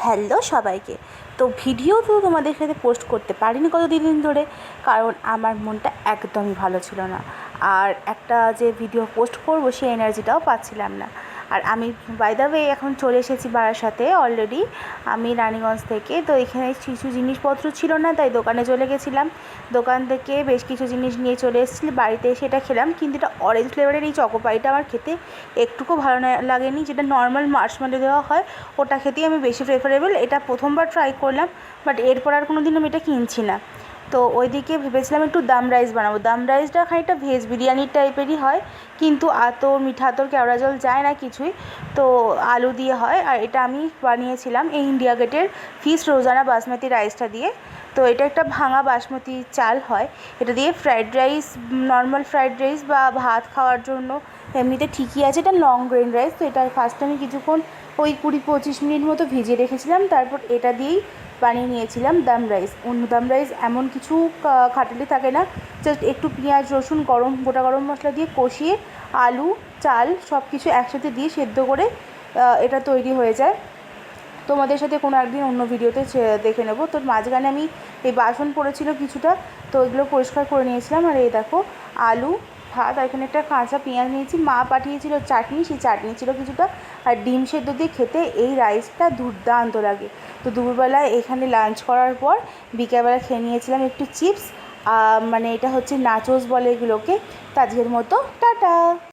Hello সবাইকে। তো video তো তোমাদের সাথে পোস্ট করতে পারিনি কত দিন ধরে, কারণ আমার মনটা একদমই ভালো ছিল না। আর একটা যে ভিডিও পোস্ট করব সেই এনার্জিটাও পাচ্ছিলাম না। আর আমি বাই দ্য ওয়ে এখন চলে এসেছি বারাসাতে অলরেডি। আমি রানীগঞ্জ থেকে, তো এখানে কিছু জিনিসপত্র ছিল না, তাই দোকানে চলে গেছিলাম। দোকান থেকে বেশ কিছু জিনিস নিয়ে চলে এসেছি, বাড়িতে এসে এটা খেলাম। কিন্তু এটা অরেঞ্জ ফ্লেভারের এই চকোপাইটা আমার খেতে একটুকু ভালো লাগেনি। যেটা নর্মাল মার্শমেলো দেওয়া হয় ওটা খেতেই আমি বেশি প্রেফারেবল। এটা প্রথমবার ট্রাই করলাম, বাট এরপর আর কোনো দিন আমি এটা কিনছি না। তো ওইদিকে ভেবেছিলাম একটু দাম রাইস বানাবো। দাম রাইসটা খানিকটা ভেজ বিরিয়ানির টাইপেরই হয়, কিন্তু আতর মিঠা আতর কেওড়া জল যায় না কিছুই, তো আলু দিয়ে হয়। আর এটা আমি বানিয়েছিলাম এই ইন্ডিয়া গেটের ফিস রোজানা বাসমতি রাইসটা দিয়ে। তো এটা একটা ভাঙা বাসমতি চাল হয়, এটা দিয়ে fried rice, normal fried rice বা ভাত খাওয়ার জন্য এমনিতে ঠিকই আছে। এটা লং গ্রেন রাইস। তো এটা ফার্স্ট আমি কিছুক্ষণ ওই 20-25 মিনিট মতো ভিজিয়ে রেখেছিলাম, তারপর এটা দিয়েই বানিয়ে নিয়েছিলাম দাম রাইস। অন্য দাম রাইস এমন কিছু খাটালি থাকে না, জাস্ট একটু পেঁয়াজ রসুন গোটা গরম মশলা দিয়ে কষিয়ে আলু চাল সব কিছু একসাথে দিয়ে সেদ্ধ করে এটা তৈরি হয়ে যায়। তোমাদের সাথে কোনো একদিন অন্য ভিডিওতে দেখে নেব। তো মাঝখানে আমি এই বাসন পড়েছিল কিছুটা, তো ওইগুলো পরিষ্কার করে নিয়েছিলাম। আর এই দেখো আলু ভাত, আর এখানে একটা কাঁচা পেঁয়াজ নিয়েছি। মা পাঠিয়েছিল চাটনি, সেই চাটনি ছিল কিছুটা। আর ডিম সেদ্ধ দিয়ে খেতে এই রাইসটা দুর্দান্ত লাগে। তো দুপুরবেলায় এখানে লাঞ্চ করার পর বিকেলবেলা খেয়ে নিয়েছিলাম একটু চিপস, মানে এটা হচ্ছে নাচোস বলে এগুলোকে। তো আজকের মতো টাটা।